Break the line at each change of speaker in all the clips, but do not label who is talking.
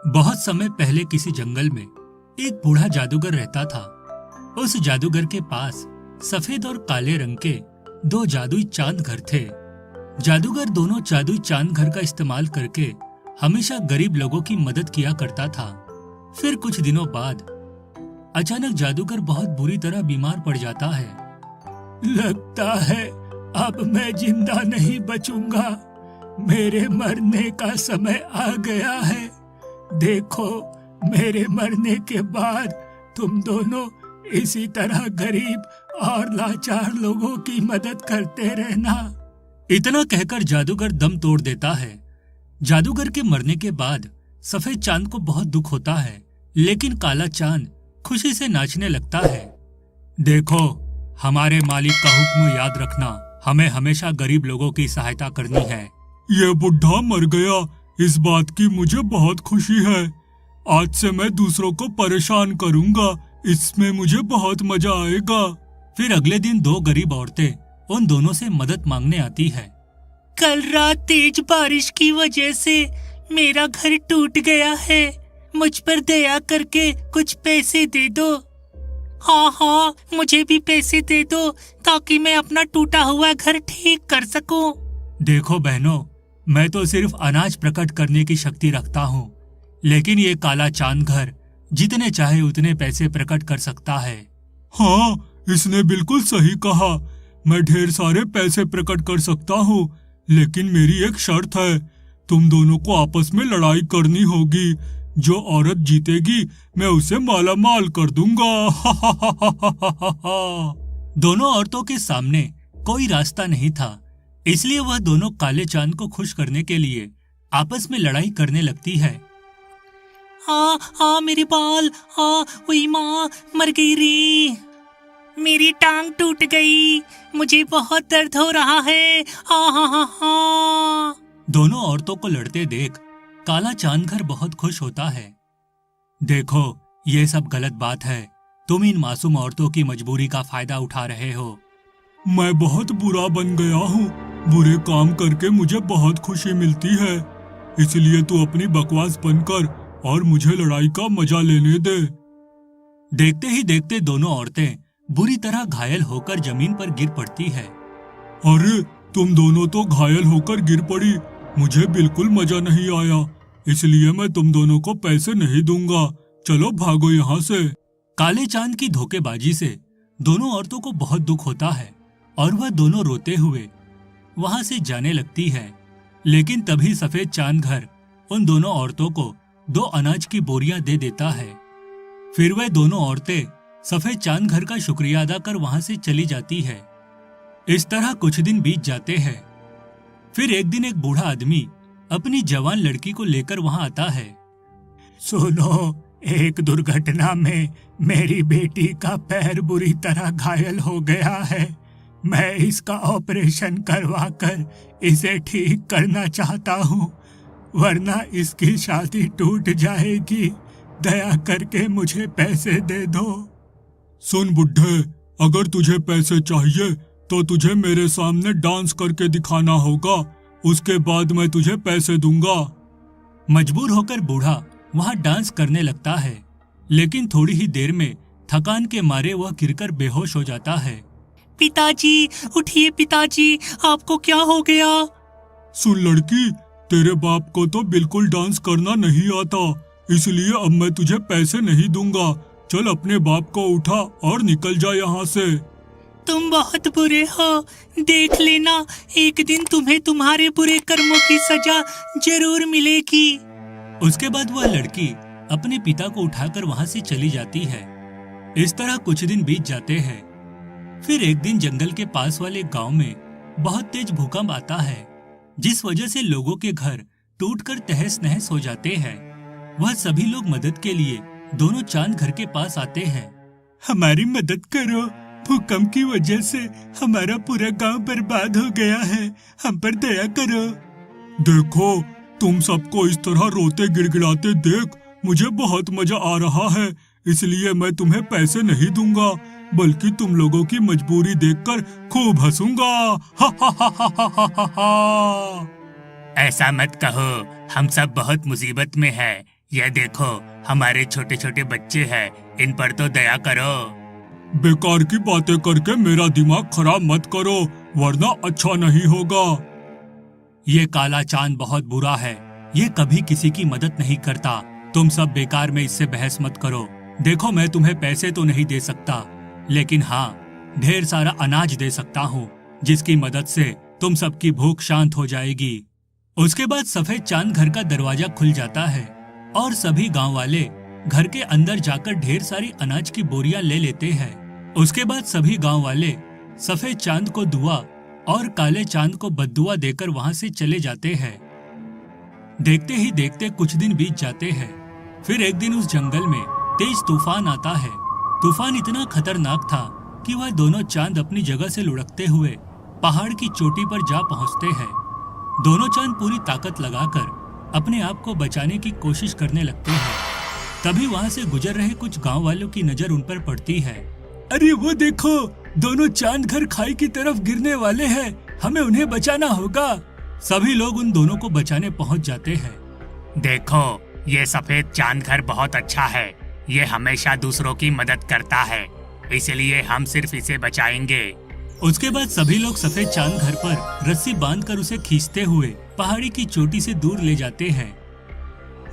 बहुत समय पहले किसी जंगल में एक बूढ़ा जादूगर रहता था। उस जादूगर के पास सफेद और काले रंग के दो जादुई चांद घर थे। जादूगर दोनों जादुई चांद घर का इस्तेमाल करके हमेशा गरीब लोगों की मदद किया करता था। फिर कुछ दिनों बाद अचानक जादूगर बहुत बुरी तरह बीमार पड़ जाता है। लगता है अब मैं जिंदा नहीं बचूंगा, मेरे मरने का समय आ गया है। देखो, मेरे मरने के बाद तुम दोनों इसी तरह गरीब और लाचार लोगों की मदद करते रहना। इतना कहकर जादूगर दम तोड़ देता है। जादूगर के मरने के बाद सफेद चांद को बहुत दुख होता है, लेकिन काला चांद खुशी से नाचने लगता है। देखो, हमारे मालिक का हुक्म याद रखना, हमें हमेशा गरीब लोगों की सहायता करनी है।
ये बुढ़ा मर गया, इस बात की मुझे बहुत खुशी है। आज से मैं दूसरों को परेशान करूंगा, इसमें मुझे बहुत मजा आएगा।
फिर अगले दिन दो गरीब औरतें उन दोनों से मदद मांगने आती है।
कल रात तेज बारिश की वजह से मेरा घर टूट गया है, मुझ पर दया करके कुछ पैसे दे दो। हाँ, मुझे भी पैसे दे दो ताकि मैं अपना टूटा हुआ घर ठीक कर सकूं।
देखो बहनों, मैं तो सिर्फ अनाज प्रकट करने की शक्ति रखता हूँ, लेकिन ये काला चांद घर जितने चाहे उतने पैसे प्रकट कर सकता है।
हाँ, इसने बिल्कुल सही कहा। मैं ढेर सारे पैसे प्रकट कर सकता हूँ, लेकिन मेरी एक शर्त है, तुम दोनों को आपस में लड़ाई करनी होगी। जो औरत जीतेगी मैं उसे माला माल कर दूंगा।
दोनों औरतों के सामने कोई रास्ता नहीं था, इसलिए वह दोनों काले चांद को खुश करने के लिए आपस में लड़ाई करने लगती है।
मेरे बाल, वही माँ मर गई रे, मेरी टांग टूट गई, मुझे बहुत दर्द हो रहा है।
दोनों औरतों को लड़ते देख काला चांद घर बहुत खुश होता है। देखो, ये सब गलत बात है, तुम इन मासूम औरतों की मजबूरी का फायदा उठा रहे हो।
मैं बहुत बुरा बन गया हूँ, बुरे काम करके मुझे बहुत खुशी मिलती है, इसलिए तू अपनी बकवास बंद कर और मुझे लड़ाई का मजा लेने दे।
देखते ही देखते दोनों औरतें बुरी तरह घायल होकर जमीन पर गिर पड़ती है।
अरे, तुम दोनों तो घायल होकर गिर पड़ी, मुझे बिल्कुल मजा नहीं आया, इसलिए मैं तुम दोनों को पैसे नहीं दूंगा। चलो भागो यहाँ से।
काले चांद की धोखेबाजी से दोनों औरतों को बहुत दुख होता है और वह दोनों रोते हुए वहां से जाने लगती है। लेकिन तभी सफेद चांद घर उन दोनों औरतों को दो अनाज की बोरियां दे देता है। फिर वह दोनों औरतें सफेद चांद घर का शुक्रिया अदा कर वहां से चली जाती है। इस तरह कुछ दिन बीत जाते हैं। फिर एक दिन एक बूढ़ा आदमी अपनी जवान लड़की को लेकर वहां आता है।
सुनो, एक दुर्घटना में मेरी बेटी का पैर बुरी तरह घायल हो गया है, मैं इसका ऑपरेशन करवाकर इसे ठीक करना चाहता हूँ, वरना इसकी शादी टूट जाएगी। दया करके मुझे पैसे दे दो।
सुन बुड्ढे, अगर तुझे पैसे चाहिए तो तुझे मेरे सामने डांस करके दिखाना होगा, उसके बाद मैं तुझे पैसे दूंगा।
मजबूर होकर बूढ़ा वहां डांस करने लगता है, लेकिन थोड़ी ही देर में थकान के मारे वह गिरकर बेहोश हो जाता है।
पिताजी, उठिए पिताजी, आपको क्या हो गया?
सुन लड़की, तेरे बाप को तो बिल्कुल डांस करना नहीं आता, इसलिए अब मैं तुझे पैसे नहीं दूंगा। चल अपने बाप को उठा और निकल जा यहाँ से।
तुम बहुत बुरे हो, देख लेना, एक दिन तुम्हें तुम्हारे बुरे कर्मों की सजा जरूर मिलेगी।
उसके बाद वह लड़की अपने पिता को उठाकर वहां से चली जाती है। इस तरह कुछ दिन बीत जाते हैं। फिर एक दिन जंगल के पास वाले गांव में बहुत तेज भूकंप आता है, जिस वजह से लोगों के घर टूटकर तहस नहस हो जाते हैं। वह सभी लोग मदद के लिए दोनों चांद घर के पास आते हैं।
हमारी मदद करो, भूकंप की वजह से हमारा पूरा गांव बर्बाद हो गया है, हम पर दया करो।
देखो, तुम सबको इस तरह रोते गिड़गिड़ाते देख मुझे बहुत मजा आ रहा है, इसलिए मैं तुम्हें पैसे नहीं दूंगा, बल्कि तुम लोगों की मजबूरी देखकर खूब हंसूंगा।
ऐसा मत कहो, हम सब बहुत मुसीबत में हैं, ये देखो, हमारे छोटे छोटे बच्चे हैं, इन पर तो दया करो।
बेकार की बातें करके मेरा दिमाग खराब मत करो, वरना अच्छा नहीं होगा।
ये काला चांद बहुत बुरा है, ये कभी किसी की मदद नहीं करता। तुम सब बेकार में इससे बहस मत करो। देखो, मैं तुम्हें पैसे तो नहीं दे सकता, लेकिन हाँ, ढेर सारा अनाज दे सकता हूँ, जिसकी मदद से तुम सबकी भूख शांत हो जाएगी। उसके बाद सफेद चांद घर का दरवाजा खुल जाता है और सभी गांव वाले घर के अंदर जाकर ढेर सारी अनाज की बोरियां ले लेते हैं। उसके बाद सभी गांव वाले सफेद चांद को दुआ और काले चांद को बद्दुआ देकर वहां से चले जाते हैं। देखते ही देखते कुछ दिन बीत जाते हैं। फिर एक दिन उस जंगल में तेज तूफान आता है। तूफान इतना खतरनाक था कि वह दोनों चांद अपनी जगह से लुढ़कते हुए पहाड़ की चोटी पर जा पहुंचते हैं। दोनों चांद पूरी ताकत लगाकर अपने आप को बचाने की कोशिश करने लगते हैं। तभी वहां से गुजर रहे कुछ गांव वालों की नजर उन पर पड़ती है।
अरे वो देखो, दोनों चांद घर खाई की तरफ गिरने वाले हैं, हमें उन्हें बचाना होगा।
सभी लोग उन दोनों को बचाने पहुंच जाते हैं।
देखो, ये सफेद चांद घर बहुत अच्छा है, ये हमेशा दूसरों की मदद करता है, इसलिए हम सिर्फ इसे बचाएंगे।
उसके बाद सभी लोग सफेद चांद घर पर रस्सी बांधकर उसे खींचते हुए पहाड़ी की चोटी से दूर ले जाते हैं।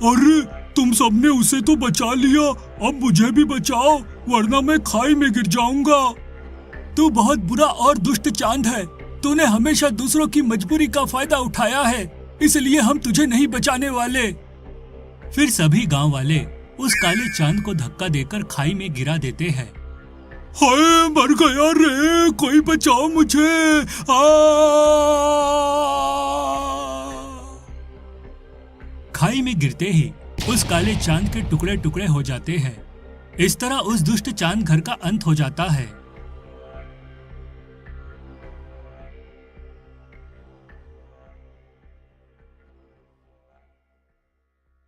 अरे तुम सबने उसे तो बचा लिया, अब मुझे भी बचाओ, वरना मैं खाई में गिर जाऊंगा।
तू बहुत बुरा और दुष्ट चांद है, तूने हमेशा दूसरों की मजबूरी का फायदा उठाया है, इसलिए हम तुझे नहीं बचाने वाले। फिर सभी गांव वाले उस काले चांद को धक्का देकर खाई में गिरा देते हैं।
हाय, मर गया रे, कोई बचाओ मुझे।
खाई में गिरते ही उस काले चांद के टुकड़े टुकड़े हो जाते हैं। इस तरह उस दुष्ट चांद घर का अंत हो जाता है।